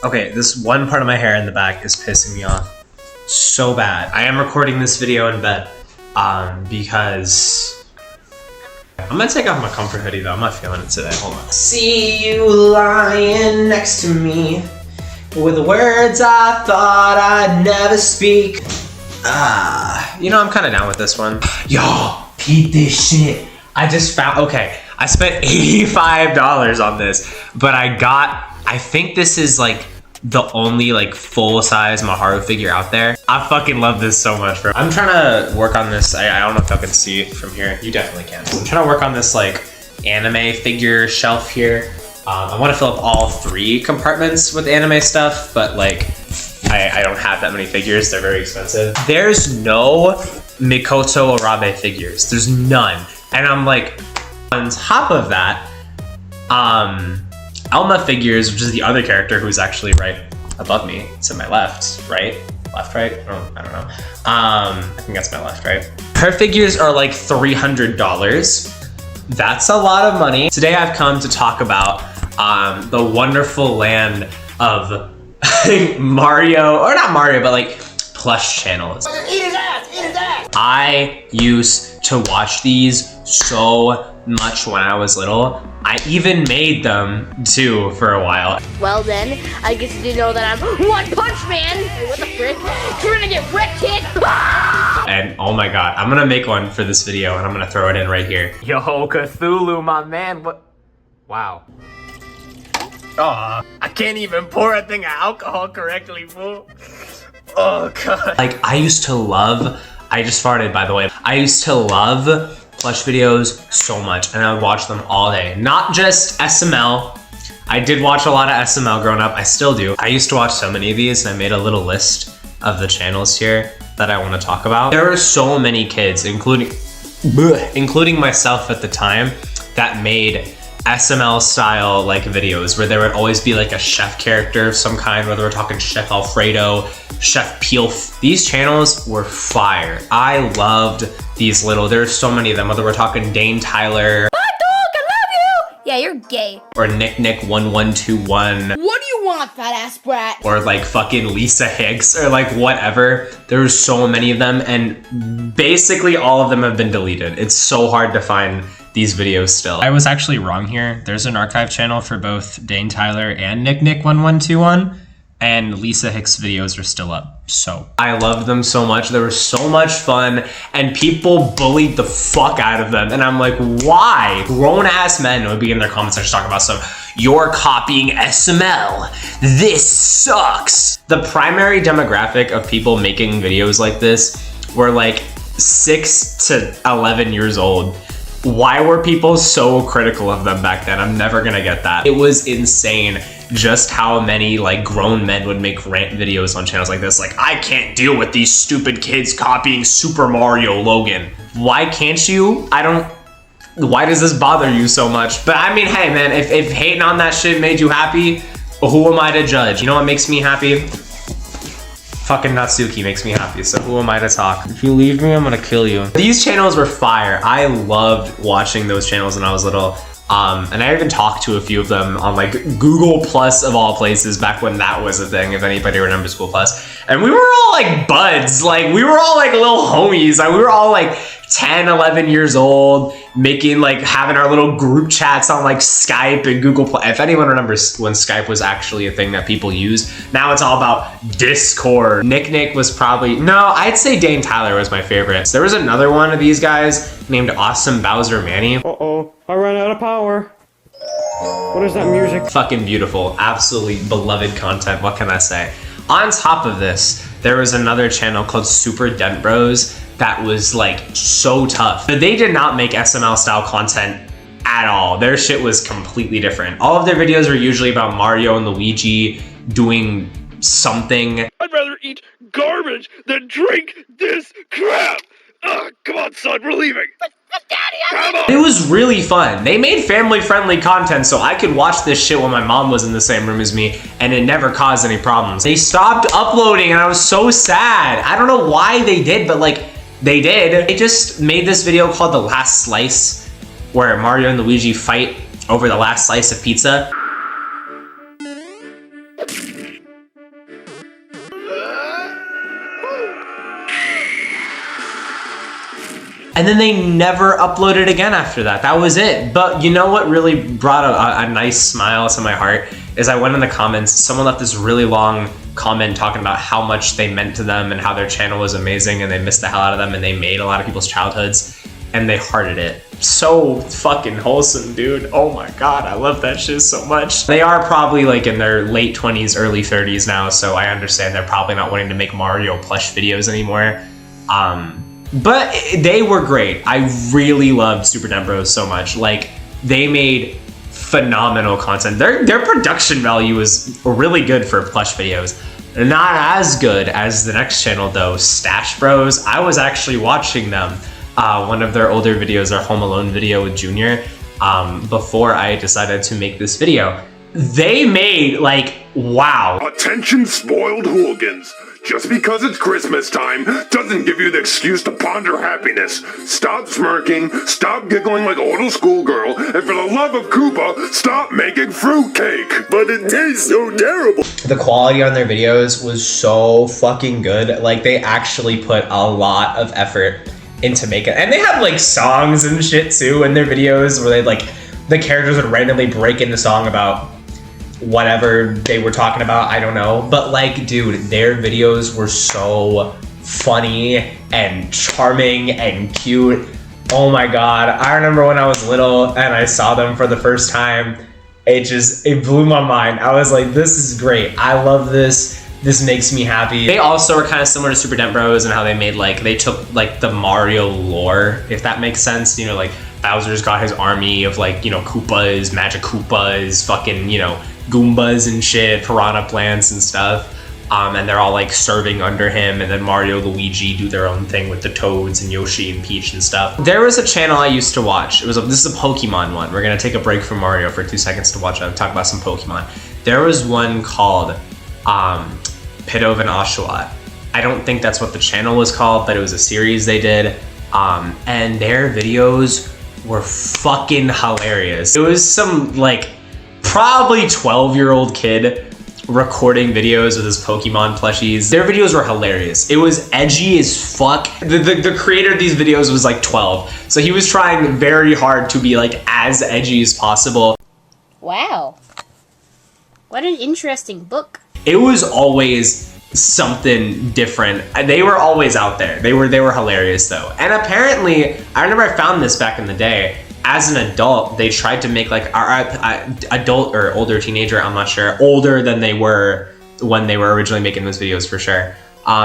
Okay, this one part of my hair in the back is pissing me off so bad. I am recording this video in bed because I'm gonna take off my comfort hoodie though. I'm not feeling it today. Hold on. See you lying next to me with words I thought I'd never speak. You know, I'm kind of down with this one. Yo, peep this shit. I just found, okay, I spent $85 on this, but I think this is like the only like full-size Maharu figure out there. I fucking love this so much, bro. I'm trying to work on this. I don't know if y'all can see it from here. You definitely can. I'm trying to work on this like anime figure shelf here. I want to fill up all 3 compartments with anime stuff, but like I don't have that many figures. They're very expensive. There's no Mikoto Arabe figures. There's none. And I'm like, on top of that, Alma figures, which is the other character who's actually right above me. It's to my left, right? Left, right? Oh, I don't know. I think that's my left, right? Her figures are like $300. That's a lot of money. Today I've come to talk about the wonderful land of Mario, or not Mario, but like plush channels. Eat his ass! Eat his ass! I used to watch these so much when I was little. I even made them too for a while. Well then, I guess you didn't know that I'm One Punch Man! Hey, what the frick? You're gonna get wrecked, kid! And oh my god, I'm gonna make one for this video and I'm gonna throw it in right here. Yo, Cthulhu, my man, what? Wow. Aw, I can't even pour a thing of alcohol correctly, fool. Oh god. Like, I used to love, I just farted by the way. I used to love plush videos so much and I would watch them all day. Not just SML. I did watch a lot of SML growing up, I still do. I used to watch so many of these and I made a little list of the channels here that I want to talk about. There were so many kids, including myself at the time, that made SML style like videos where there would always be like a chef character of some kind, whether we're talking Chef Alfredo, Chef Peel. These channels were fire. I loved these little, there's so many of them, whether we're talking Dane Tyler. Bye, dog, I love you! Yeah, you're gay. Or Nick1121. What do you want, fat ass brat? Or like fucking Lisa Hicks or like whatever. There's so many of them and basically all of them have been deleted. It's so hard to find these videos still. I was actually wrong here. There's an archive channel for both Dane Tyler and Nick1121 and Lisa Hicks videos are still up. So I loved them so much. They were so much fun and people bullied the fuck out of them. And I'm like, why? Grown ass men would be in their comment section talking about stuff. You're copying SML. This sucks. The primary demographic of people making videos like this were like 6 to 11 years old. Why were people so critical of them back then? I'm never gonna get that. It was insane just how many like grown men would make rant videos on channels like this. Like, I can't deal with these stupid kids copying Super Mario Logan. Why can't you? Why does this bother you so much? But I mean, hey man, if hating on that shit made you happy, who am I to judge? You know what makes me happy? Fucking Natsuki makes me happy, so who am I to talk? If you leave me, I'm gonna kill you. These channels were fire. I loved watching those channels when I was little. And I even talked to a few of them on like Google Plus of all places back when that was a thing, if anybody remembers Google Plus. And we were all like buds, like we were all like little homies. Like, we were all like 10, 11 years old, making like having our little group chats on like Skype and Google Plus. If anyone remembers when Skype was actually a thing that people used, now it's all about Discord. Nick was probably, no, I'd say Dane Tyler was my favorite. There was another one of these guys named Awesome Bowser Manny. Uh-oh, I ran out of power. What is that music? Fucking beautiful, absolutely beloved content, what can I say? On top of this, there was another channel called Super Dent Bros that was like so tough. But they did not make SML style content at all. Their shit was completely different. All of their videos were usually about Mario and Luigi doing something. I'd rather eat garbage than drink this crap! Come on, son, we're leaving! But Daddy, Come on! It was really fun. They made family-friendly content so I could watch this shit when my mom was in the same room as me and it never caused any problems. They stopped uploading and I was so sad. I don't know why they did, but like, they did. They just made this video called The Last Slice where Mario and Luigi fight over the last slice of pizza. And then they never uploaded again after that. That was it. But you know what really brought a nice smile to my heart is I went in the comments, someone left this really long comment talking about how much they meant to them and how their channel was amazing and they missed the hell out of them and they made a lot of people's childhoods and they hearted it. So fucking wholesome, dude. Oh my God, I love that shit so much. They are probably like in their late 20s, early 30s now, so I understand they're probably not wanting to make Mario plush videos anymore. But they were great. I really loved Super Dumb Bros so much. Like, they made phenomenal content. Their production value is really good for plush videos. Not as good as the next channel though, Stash Bros. I was actually watching them. One of their older videos, their Home Alone video with Junior, before I decided to make this video. They made, like, wow. Attention spoiled hooligans. Just because it's Christmas time doesn't give you the excuse to ponder happiness. Stop smirking, stop giggling like a little schoolgirl, and for the love of Koopa, stop making fruitcake. But it tastes so terrible. The quality on their videos was so fucking good. Like, they actually put a lot of effort into making, and they have like songs and shit too in their videos where they like, the characters would randomly break into song about whatever they were talking about, I don't know. But like, dude, their videos were so funny and charming and cute. Oh my God. I remember when I was little and I saw them for the first time, it blew my mind. I was like, this is great. I love this. This makes me happy. They also are kind of similar to Super Dumb Bros and how they made like, they took like the Mario lore, if that makes sense. You know, like Bowser's got his army of like, you know, Koopas, Magic Koopas, fucking, you know, Goombas and shit, Piranha Plants and stuff. And they're all like serving under him, and then Mario, Luigi do their own thing with the Toads and Yoshi and Peach and stuff. There was a channel I used to watch. This is a Pokemon one. We're gonna take a break from Mario for 2 seconds to watch talk about some Pokemon. There was one called Pidove and Oshawott. I don't think that's what the channel was called, but it was a series they did. And their videos were fucking hilarious. It was some like probably 12-year-old kid recording videos with his Pokemon plushies. Their videos were hilarious. It was edgy as fuck. The creator of these videos was like 12, so he was trying very hard to be like as edgy as possible. Wow. What an interesting book. It was always something different. They were always out there. They were hilarious though. And apparently, I remember I found this back in the day. As an adult, they tried to make like our adult or older teenager, I'm not sure, older than they were when they were originally making those videos for sure.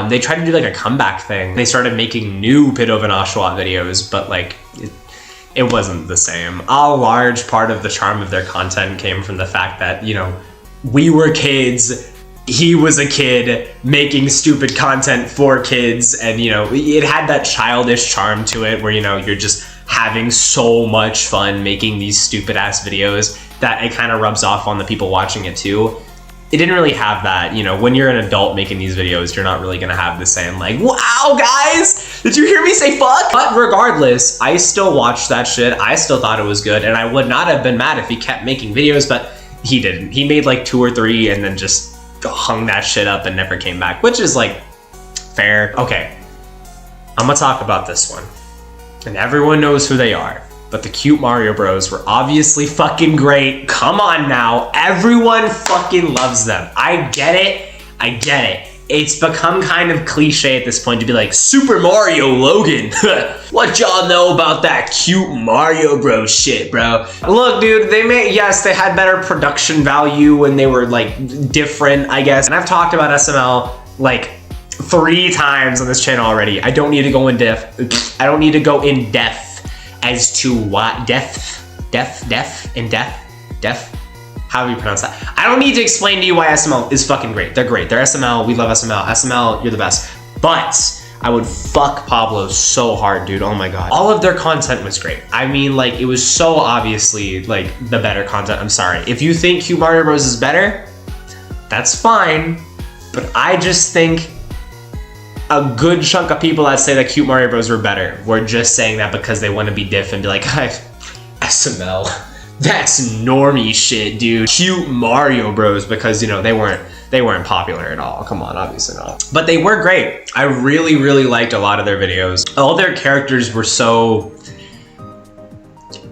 They tried to do like a comeback thing. They started making new Pidove and Oshawott videos, but like it wasn't the same. A large part of the charm of their content came from the fact that, you know, we were kids, he was a kid making stupid content for kids, and you know, it had that childish charm to it where, you know, you're just having so much fun making these stupid ass videos that it kind of rubs off on the people watching it too. It didn't really have that, you know, when you're an adult making these videos, you're not really gonna have the same like, wow guys, did you hear me say fuck? But regardless, I still watched that shit. I still thought it was good, and I would not have been mad if he kept making videos, but he didn't. He made like 2 or 3 and then just hung that shit up and never came back, which is like fair. Okay, I'm gonna talk about this one. And everyone knows who they are, but the cute Mario Bros were obviously fucking great. Come on now, everyone fucking loves them. I get it, I get it. It's become kind of cliche at this point to be like, Super Mario Logan. What y'all know about that cute Mario Bros shit, bro? Look, dude, yes, they had better production value and they were like different, I guess. And I've talked about SML like 3 times on this channel already. I don't need to go in depth. I don't need to go in depth as to what death, however you pronounce that. I don't need to explain to you why SML is fucking great. They're great. They're SML. We love SML. SML, you're the best. But I would fuck Pablo so hard, dude. Oh my God. All of their content was great. I mean, like, it was so obviously like the better content. I'm sorry. If you think Cute Mario Bros is better, that's fine. But I just think a good chunk of people that say that Cute Mario Bros were better were just saying that because they want to be diff and be like, SML. That's normie shit, dude. Cute Mario Bros, because, you know, they weren't they weren't popular at all. Come on, obviously not. But they were great. I really, really liked a lot of their videos. All their characters were so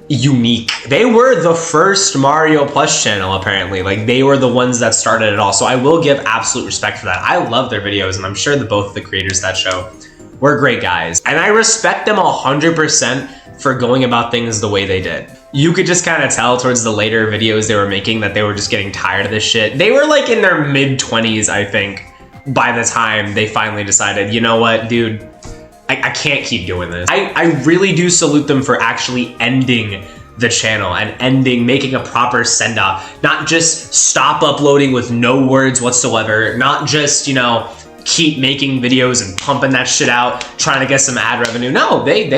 unique. They were the first Mario plush channel, apparently. Like, they were the ones that started it all. So I will give absolute respect for that. I love their videos, and I'm sure that both of the creators of that show were great guys. And I respect them 100% for going about things the way they did. You could just kind of tell towards the later videos they were making that they were just getting tired of this shit. They were like in their mid-20s, I think, by the time they finally decided, you know what, dude, I can't keep doing this. I really do salute them for actually ending the channel and making a proper send-off. Not just stop uploading with no words whatsoever. Not just, you know, keep making videos and pumping that shit out, trying to get some ad revenue. No, they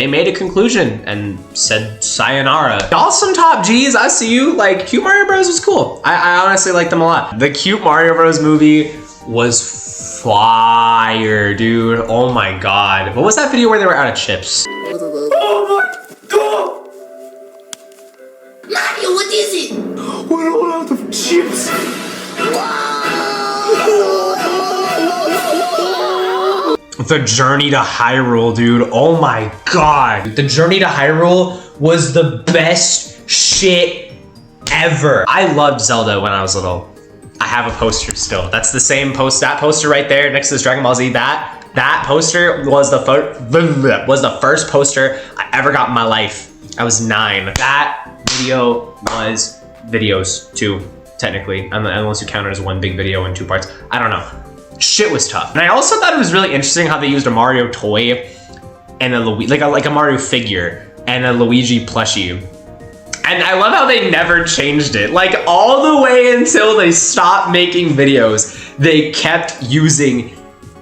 made a conclusion and said sayonara. Awesome top G's, I see you. Like, Cute Mario Bros was cool. I honestly liked them a lot. The Cute Mario Bros movie was fire, dude. Oh my god. What was that video where they were out of chips? Oh my god! Mario, what is it? We're all out of chips! The Journey to Hyrule, dude. Oh my god. The Journey to Hyrule was the best shit ever. I loved Zelda when I was little. I have a poster still. That's the same post, that poster right there next to this Dragon Ball Z. That poster was the first poster I ever got in my life. I was 9. That video was videos too, technically, unless you count it as one big video in 2 parts. I don't know. Shit was tough. And I also thought it was really interesting how they used a Mario toy and like a Mario figure and a Luigi plushie. And I love how they never changed it. Like, all the way until they stopped making videos, they kept using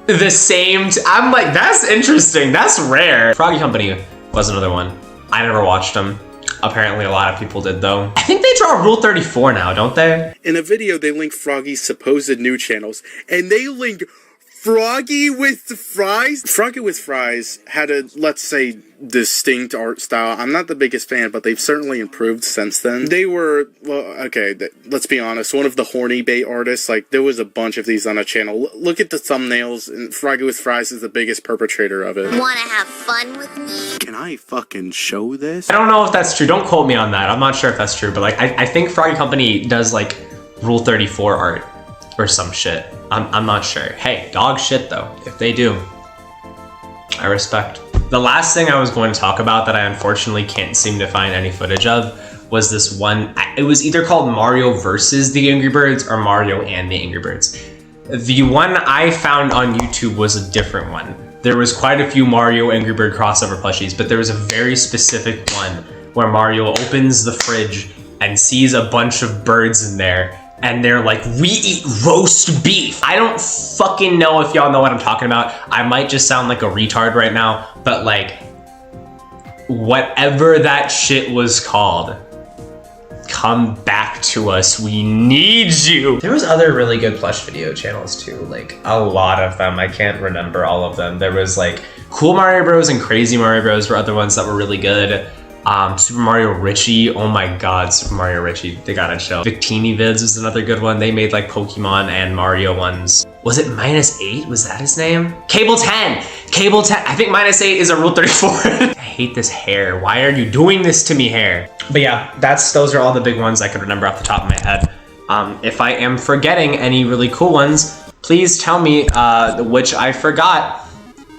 the same. I'm like, that's interesting. That's rare. Froggy Company was another one. I never watched them. Apparently a lot of people did, though. I think they draw Rule 34 now, don't they? In a video, they link Froggy's supposed new channels, and they link Froggy with Fries. Froggy with Fries had a, let's say, distinct art style. I'm not the biggest fan, but they've certainly improved since then. They were, well, okay, let's be honest, one of the horny bait artists. Like, there was a bunch of these on a channel. Look at the thumbnails, and Froggy with Fries is the biggest perpetrator of it. Wanna have fun with me? Can I fucking show this? I don't know if that's true. Don't quote me on that. I'm not sure if that's true, but like, I think Froggy Company does like Rule 34 art or some shit. I'm not sure. Hey, dog shit though. If they do, I respect. The last thing I was going to talk about that I unfortunately can't seem to find any footage of was this one. It was either called Mario versus the Angry Birds or Mario and the Angry Birds. The one I found on YouTube was a different one. There was quite a few Mario Angry Bird crossover plushies, but there was a very specific one where Mario opens the fridge and sees a bunch of birds in there, and they're like, we eat roast beef. I don't fucking know if y'all know what I'm talking about. I might just sound like a retard right now, but like, whatever that shit was called, come back to us. We need you. There was other really good plush video channels too, like a lot of them. I can't remember all of them. There was like Cool Mario Bros and Crazy Mario Bros were other ones that were really good. Super Mario Richie, oh my god, Super Mario Richie, they gotta chill. Victini Vids is another good one. They made like Pokemon and Mario ones. Was it -8? Was that his name? Cable 10! Cable 10! I think -8 is a Rule 34. I hate this hair. Why are you doing this to me, hair? But yeah, those are all the big ones I could remember off the top of my head. If I am forgetting any really cool ones, please tell me which I forgot.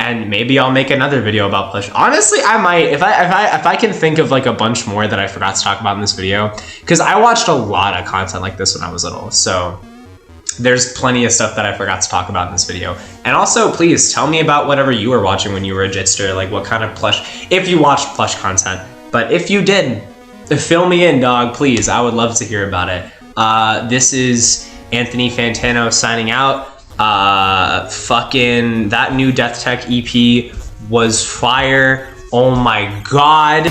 And maybe I'll make another video about plush. Honestly, I might, if I can think of like a bunch more that I forgot to talk about in this video, because I watched a lot of content like this when I was little, so there's plenty of stuff that I forgot to talk about in this video. And also, please tell me about whatever you were watching when you were a jitster, like what kind of plush, if you watched plush content. But if you did, fill me in, dog, please. I would love to hear about it. This is Anthony Fantano signing out. Fucking that new Death Tech EP was fire. Oh my god.